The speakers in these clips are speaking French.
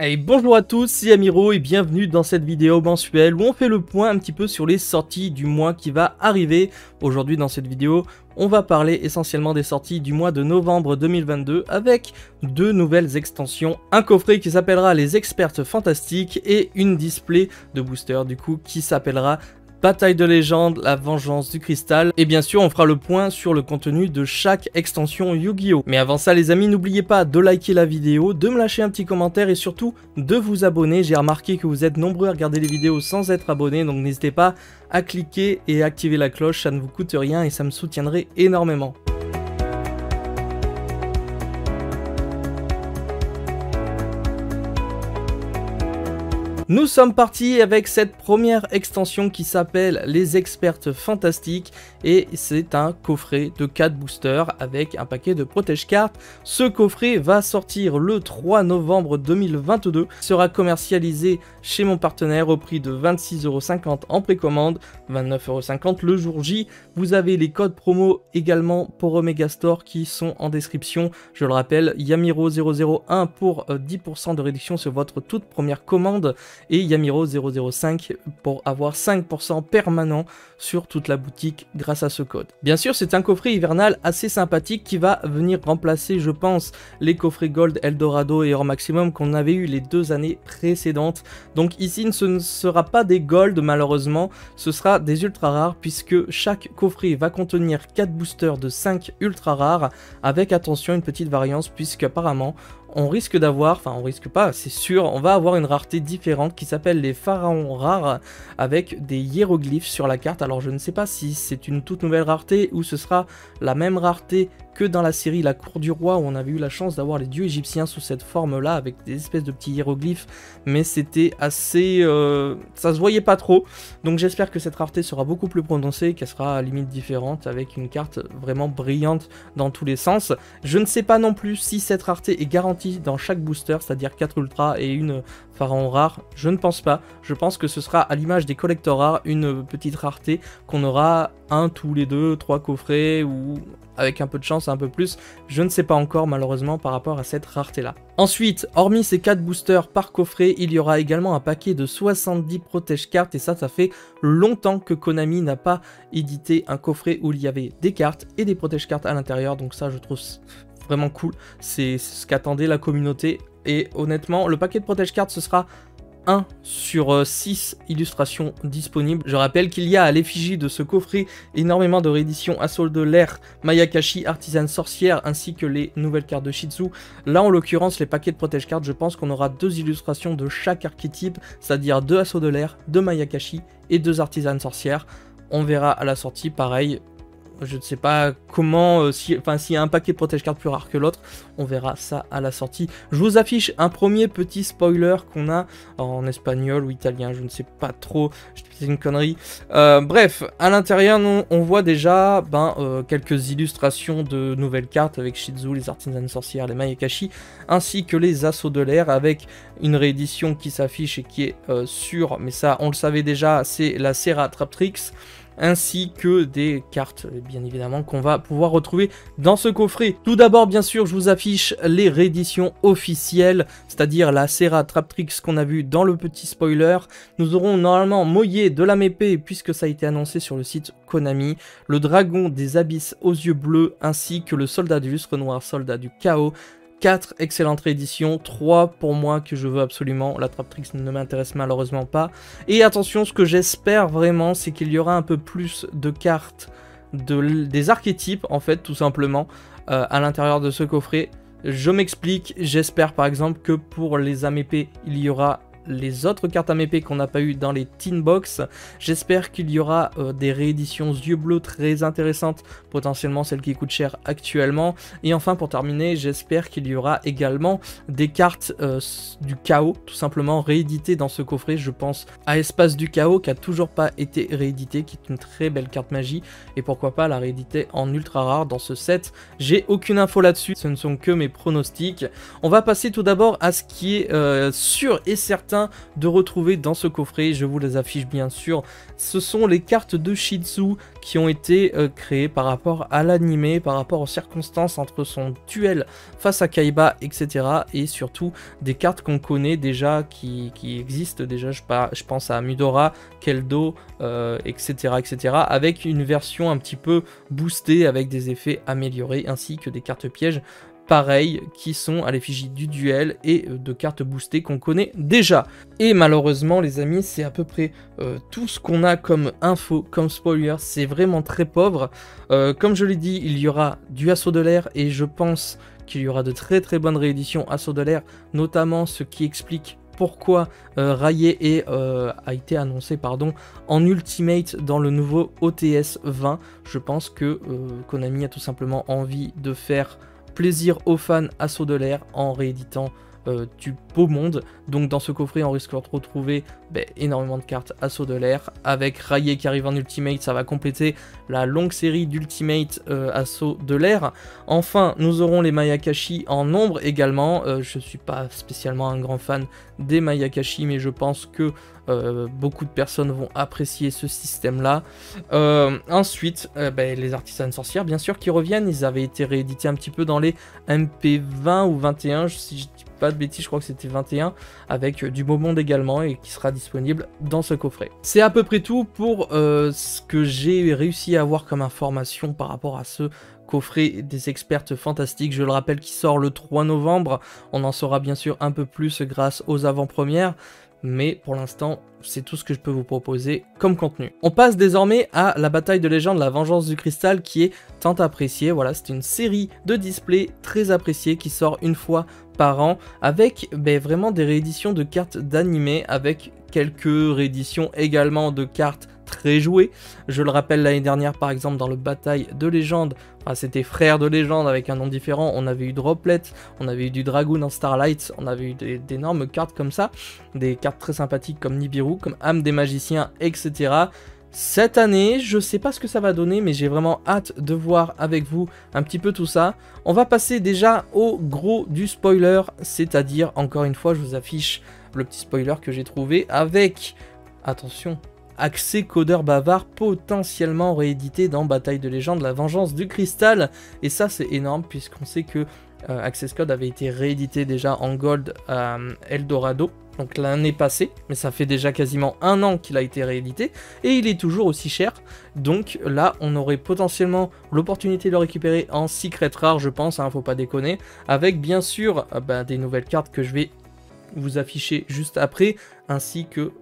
Allez, bonjour à tous, c'est Amiro et bienvenue dans cette vidéo mensuelle où on fait le point un petit peu sur les sorties du mois qui va arriver. Aujourd'hui dans cette vidéo, on va parler essentiellement des sorties du mois de novembre 2022 avec deux nouvelles extensions. Un coffret qui s'appellera les Experts Fantastiques et une display de booster du coup qui s'appellera Bataille de légende, la vengeance du cristal, et bien sûr on fera le point sur le contenu de chaque extension Yu-Gi-Oh! Mais avant ça les amis, n'oubliez pas de liker la vidéo, de me lâcher un petit commentaire et surtout de vous abonner. J'ai remarqué que vous êtes nombreux à regarder les vidéos sans être abonnés, donc n'hésitez pas à cliquer et activer la cloche, ça ne vous coûte rien et ça me soutiendrait énormément. Nous sommes partis avec cette première extension qui s'appelle les Experts Fantastiques et c'est un coffret de 4 boosters avec un paquet de protège-cartes. Ce coffret va sortir le 3 novembre 2022, sera commercialisé chez mon partenaire au prix de 26,50 € en précommande, 29,50 € le jour J. Vous avez les codes promo également pour Omega Store qui sont en description. Je le rappelle, Yamiro001 pour 10% de réduction sur votre toute première commande et Yamiro005 pour avoir 5% permanent sur toute la boutique grâce à ce code. Bien sûr, c'est un coffret hivernal assez sympathique qui va venir remplacer, je pense, les coffrets Gold, Eldorado et Or Maximum qu'on avait eu les 2 années précédentes. Donc ici, ce ne sera pas des Gold malheureusement, ce sera des ultra rares puisque chaque coffret va contenir 4 boosters de 5 ultra rares avec attention une petite variance puisque apparemment on risque d'avoir, enfin on risque pas, c'est sûr, on va avoir une rareté différente qui s'appelle les pharaons rares avec des hiéroglyphes sur la carte. Alors je ne sais pas si c'est une toute nouvelle rareté ou ce sera la même rareté que dans la série La Cour du Roi où on avait eu la chance d'avoir les dieux égyptiens sous cette forme là avec des espèces de petits hiéroglyphes, mais c'était assez... ça se voyait pas trop, donc j'espère que cette rareté sera beaucoup plus prononcée, qu'elle sera à limite différente avec une carte vraiment brillante dans tous les sens. Je ne sais pas non plus si cette rareté est garantie dans chaque booster, c'est-à-dire 4 ultras et une pharaon rare, je ne pense pas. Je pense que ce sera à l'image des collector rares, une petite rareté qu'on aura un tous les 2-3 coffrets ou avec un peu de chance un peu plus, je ne sais pas encore malheureusement par rapport à cette rareté là. Ensuite, hormis ces 4 boosters par coffret, il y aura également un paquet de 70 protège cartes et ça fait longtemps que Konami n'a pas édité un coffret où il y avait des cartes et des protège cartes à l'intérieur, donc ça je trouve vraiment cool, c'est ce qu'attendait la communauté et honnêtement le paquet de protège cartes ce sera 1 sur 6 illustrations disponibles. Je rappelle qu'il y a à l'effigie de ce coffret énormément de rééditions Assaut de l'air, Mayakashi, Artisane Sorcière ainsi que les nouvelles cartes de Shizu. Là en l'occurrence les paquets de protège cartes, je pense qu'on aura 2 illustrations de chaque archétype, c'est-à-dire 2 Assaut de l'air, 2 Mayakashi et 2 Artisane Sorcière. On verra à la sortie, pareil. Je ne sais pas comment, s'il y a un paquet de protège cartes plus rare que l'autre, on verra ça à la sortie. Je vous affiche un premier petit spoiler qu'on a en espagnol ou italien, je ne sais pas trop, c'est une connerie. Bref, à l'intérieur, on voit déjà quelques illustrations de nouvelles cartes avec Shizu, les artisanes sorcières, les Mayakashi, ainsi que les assauts de l'air avec une réédition qui s'affiche et qui est sûre, mais ça on le savait déjà, c'est la Serra Traptrix, ainsi que des cartes bien évidemment qu'on va pouvoir retrouver dans ce coffret. Tout d'abord bien sûr je vous affiche les rééditions officielles, c'est-à-dire la Serra Traptrix qu'on a vu dans le petit spoiler. Nous aurons normalement Moye de la Mépée puisque ça a été annoncé sur le site Konami, le dragon des abysses aux yeux bleus ainsi que le soldat du lustre noir, soldat du chaos. 4 excellentes rééditions, 3 pour moi que je veux absolument, la Traptrix ne m'intéresse malheureusement pas. Et attention, ce que j'espère vraiment, c'est qu'il y aura un peu plus de cartes des archétypes, en fait, tout simplement, à l'intérieur de ce coffret. Je m'explique, j'espère par exemple que pour les AMP, il y aura les autres cartes AMP qu'on n'a pas eu dans les Teen Box. J'espère qu'il y aura des rééditions yeux bleus très intéressantes, potentiellement celles qui coûtent cher actuellement. Et enfin pour terminer, j'espère qu'il y aura également des cartes du chaos, tout simplement rééditées dans ce coffret. Je pense à Espace du Chaos qui a toujours pas été réédité, qui est une très belle carte magie. Et pourquoi pas la rééditer en ultra rare dans ce set. J'ai aucune info là-dessus, ce ne sont que mes pronostics. On va passer tout d'abord à ce qui est sûr et certain certain de retrouver dans ce coffret. Je vous les affiche bien sûr. Ce sont les cartes de Shih Tzu qui ont été créées par rapport à l'anime, par rapport aux circonstances entre son duel face à Kaiba, etc. Et surtout des cartes qu'on connaît déjà, qui existent déjà. Je pense à Mudora, Keldo, etc., etc. Avec une version un petit peu boostée, avec des effets améliorés, ainsi que des cartes pièges pareil, qui sont à l'effigie du duel et de cartes boostées qu'on connaît déjà. Et malheureusement les amis, c'est à peu près tout ce qu'on a comme info, comme spoiler, c'est vraiment très pauvre. Comme je l'ai dit, il y aura du Assaut de l'air et je pense qu'il y aura de très bonnes rééditions Assaut de l'air, notamment ce qui explique pourquoi Rayé a été annoncé en Ultimate dans le nouveau OTS 20. Je pense que Konami a tout simplement envie de faire plaisir aux fans Assaut de l'air en rééditant du beau monde. Donc dans ce coffret on risque de retrouver énormément de cartes Assaut de l'air, avec Rayé qui arrive en Ultimate, ça va compléter la longue série d'Ultimate Assaut de l'air. Enfin nous aurons les Mayakashi en nombre également. Je suis pas spécialement un grand fan des Mayakashi, mais je pense que beaucoup de personnes vont apprécier ce système là. Ensuite les artisanes sorcières bien sûr qui reviennent, ils avaient été réédités un petit peu dans les MP20 ou 21, si je dis pas de bêtises, je crois que c'était 21, avec du beau monde également et qui sera disponible dans ce coffret. C'est à peu près tout pour ce que j'ai réussi à avoir comme information par rapport à ce coffret des expertes fantastiques. Je le rappelle, qui sort le 3 novembre. On en saura bien sûr un peu plus grâce aux avant-premières, mais pour l'instant c'est tout ce que je peux vous proposer comme contenu. On passe désormais à la bataille de légende, la vengeance du cristal, qui est tant appréciée. Voilà, c'est une série de displays très appréciée qui sort une fois par an, avec vraiment des rééditions de cartes d'animé, avec quelques rééditions également de cartes très jouées. Je le rappelle, l'année dernière par exemple dans le bataille de légende, c'était frère de légende avec un nom différent, on avait eu Droplet, on avait eu du Dragoon en Starlight, on avait eu d'énormes cartes comme ça, des cartes très sympathiques comme Nibiru, comme Âme des magiciens, etc. Cette année, je sais pas ce que ça va donner, mais j'ai vraiment hâte de voir avec vous un petit peu tout ça. On va passer déjà au gros du spoiler, c'est-à-dire, encore une fois, je vous affiche le petit spoiler que j'ai trouvé avec, attention, accès codeur bavard potentiellement réédité dans Bataille de légende, la vengeance du cristal. Et ça c'est énorme puisqu'on sait que Access Code avait été réédité déjà en gold à Eldorado, donc l'année passée, mais ça fait déjà quasiment un an qu'il a été réédité et il est toujours aussi cher. Donc là on aurait potentiellement l'opportunité de le récupérer en secret rare, je pense, faut pas déconner, avec bien sûr des nouvelles cartes que je vais vous afficher juste après, ainsi que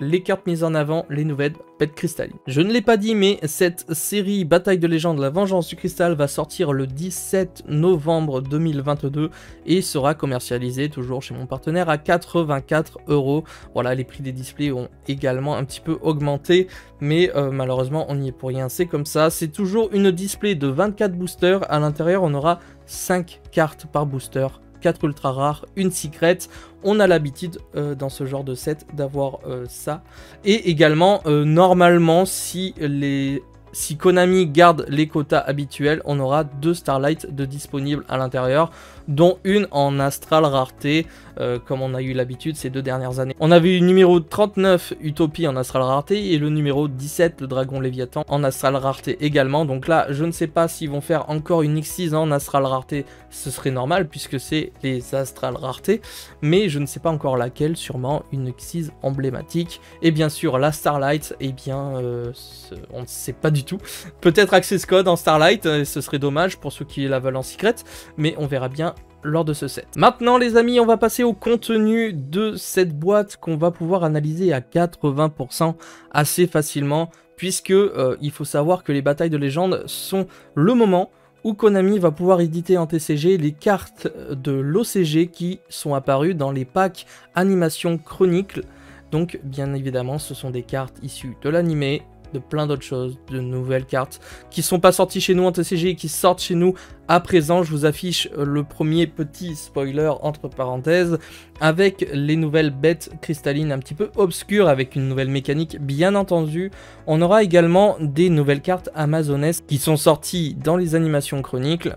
les cartes mises en avant, les nouvelles bêtes cristallines. Je ne l'ai pas dit, mais cette série Bataille de légende, la vengeance du cristal va sortir le 17 novembre 2022 et sera commercialisée toujours chez mon partenaire à 84 €. Voilà, les prix des displays ont également un petit peu augmenté, mais malheureusement on n'y est pour rien, c'est comme ça. C'est toujours une display de 24 boosters, à l'intérieur on aura 5 cartes par booster, 4 ultra rares, une secret. On a l'habitude dans ce genre de set d'avoir ça. Et également, normalement, si Konami garde les quotas habituels, on aura 2 Starlight de disponibles à l'intérieur, dont une en Astral rareté, comme on a eu l'habitude ces 2 dernières années. On avait eu le numéro 39 Utopie en Astral rareté et le numéro 17 le Dragon Léviathan en Astral rareté également. Donc là, je ne sais pas s'ils vont faire encore une X6 en Astral rareté, ce serait normal puisque c'est les Astral rareté, mais je ne sais pas encore laquelle, sûrement une X6 emblématique. Et bien sûr, la Starlight, eh bien, on ne sait pas du tout. Peut-être Access Code en Starlight, ce serait dommage pour ceux qui la veulent en secret, mais on verra bien lors de ce set. Maintenant les amis, on va passer au contenu de cette boîte qu'on va pouvoir analyser à 80% assez facilement, puisque il faut savoir que les batailles de légende sont le moment où Konami va pouvoir éditer en TCG les cartes de l'OCG qui sont apparues dans les packs Animation Chronicle. Donc bien évidemment ce sont des cartes issues de l'animé, de plein d'autres choses, de nouvelles cartes qui sont pas sorties chez nous en TCG et qui sortent chez nous à présent. Je vous affiche le premier petit spoiler entre parenthèses avec les nouvelles bêtes cristallines un petit peu obscures avec une nouvelle mécanique bien entendu. On aura également des nouvelles cartes amazonesques qui sont sorties dans les animations chroniques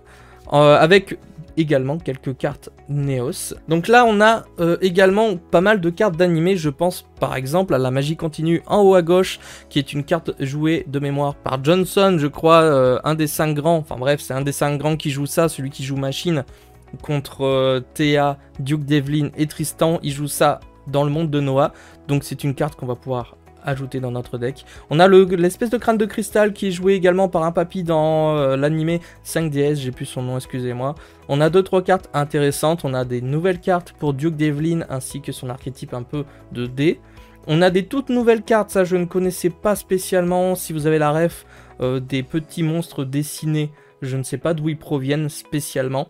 avec également quelques cartes Neos. Donc là on a également pas mal de cartes d'animé, je pense par exemple à la magie continue en haut à gauche, qui est une carte jouée de mémoire par Johnson, je crois, un des 5 grands, enfin bref c'est un des 5 grands qui joue ça, celui qui joue machine, contre Théa, Duke Devlin et Tristan, il joue ça dans le monde de Noah, donc c'est une carte qu'on va pouvoir ajouter dans notre deck. On a l'espèce de crâne de cristal qui est joué également par un papy dans l'animé 5DS, j'ai plus son nom, excusez-moi. On a 2-3 cartes intéressantes, on a des nouvelles cartes pour Duke Devlin ainsi que son archétype un peu de dé. On a des toutes nouvelles cartes, ça je ne connaissais pas spécialement, si vous avez la ref, des petits monstres dessinés, je ne sais pas d'où ils proviennent spécialement.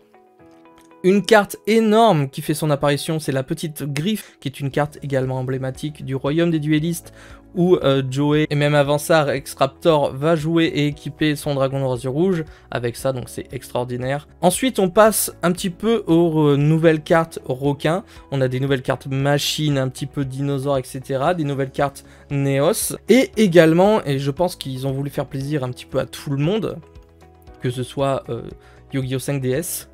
Une carte énorme qui fait son apparition, c'est la petite griffe, qui est une carte également emblématique du royaume des duellistes, où Joey, et même avant ça, Rex Raptor va jouer et équiper son dragon noir yeux rouge, avec ça, donc c'est extraordinaire. Ensuite, on passe un petit peu aux nouvelles cartes requins, on a des nouvelles cartes machines, un petit peu dinosaures, etc., des nouvelles cartes Neos, et également, et je pense qu'ils ont voulu faire plaisir un petit peu à tout le monde, que ce soit Yu-Gi-Oh 5DS,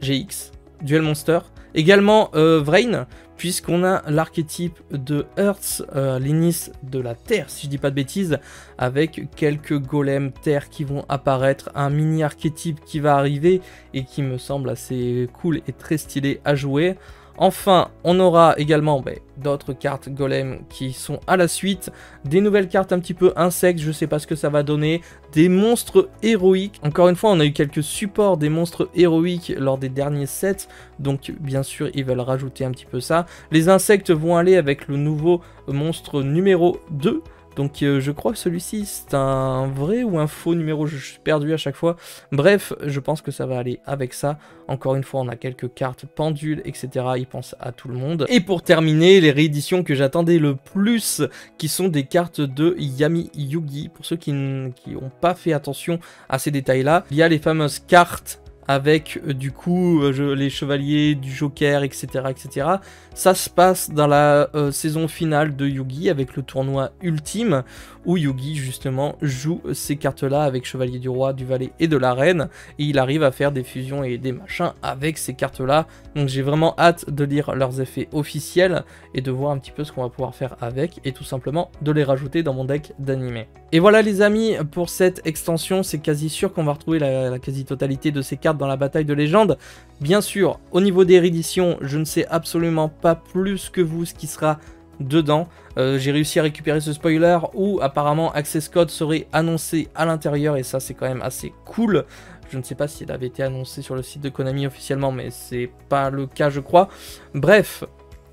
GX, Duel Monster, également Vrain, puisqu'on a l'archétype de Earth, l'inis de la Terre, si je dis pas de bêtises, avec quelques golems Terre qui vont apparaître, un mini archétype qui va arriver et qui me semble assez cool et très stylé à jouer. Enfin, on aura également d'autres cartes golem qui sont à la suite, des nouvelles cartes un petit peu insectes, je sais pas ce que ça va donner, des monstres héroïques. Encore une fois, on a eu quelques supports des monstres héroïques lors des derniers sets, donc bien sûr, ils veulent rajouter un petit peu ça. Les insectes vont aller avec le nouveau monstre numéro 2. Donc je crois que celui-ci c'est un vrai ou un faux numéro, je suis perdu à chaque fois. Bref, je pense que ça va aller avec ça. Encore une fois, on a quelques cartes pendules, etc. Ils pensent à tout le monde. Et pour terminer, les rééditions que j'attendais le plus, qui sont des cartes de Yami Yugi. Pour ceux qui n'ont pas fait attention à ces détails-là, il y a les fameuses cartes avec du coup les chevaliers du Joker, etc., etc. Ça se passe dans la saison finale de Yu-Gi avec le tournoi ultime où Yu-Gi justement joue ces cartes-là avec Chevalier du Roi, du Valet et de la Reine, et il arrive à faire des fusions et des machins avec ces cartes-là. Donc j'ai vraiment hâte de lire leurs effets officiels et de voir un petit peu ce qu'on va pouvoir faire avec, et tout simplement de les rajouter dans mon deck d'animé. Et voilà les amis, pour cette extension, c'est quasi sûr qu'on va retrouver la quasi-totalité de ces cartes dans la bataille de légende. Bien sûr, au niveau des rééditions, je ne sais absolument pas plus que vous ce qui sera dedans. J'ai réussi à récupérer ce spoiler où apparemment Access Code serait annoncé à l'intérieur, et ça c'est quand même assez cool. Je ne sais pas s'il avait été annoncé sur le site de Konami officiellement, mais c'est pas le cas je crois. Bref,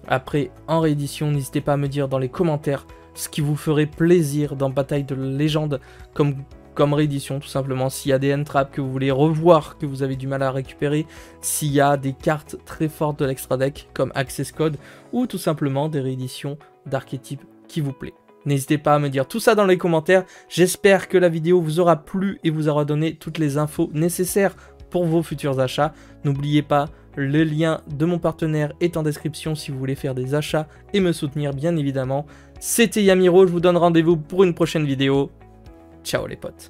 après en réédition, n'hésitez pas à me dire dans les commentaires ce qui vous ferait plaisir dans Bataille de Légende comme réédition, tout simplement. S'il y a des end-traps que vous voulez revoir, que vous avez du mal à récupérer, s'il y a des cartes très fortes de l'extra deck comme Access Code, ou tout simplement des rééditions d'archétypes qui vous plaît. N'hésitez pas à me dire tout ça dans les commentaires. J'espère que la vidéo vous aura plu et vous aura donné toutes les infos nécessaires pour vos futurs achats. N'oubliez pas, le lien de mon partenaire est en description si vous voulez faire des achats et me soutenir bien évidemment. C'était Yamiro, je vous donne rendez-vous pour une prochaine vidéo. Ciao les potes.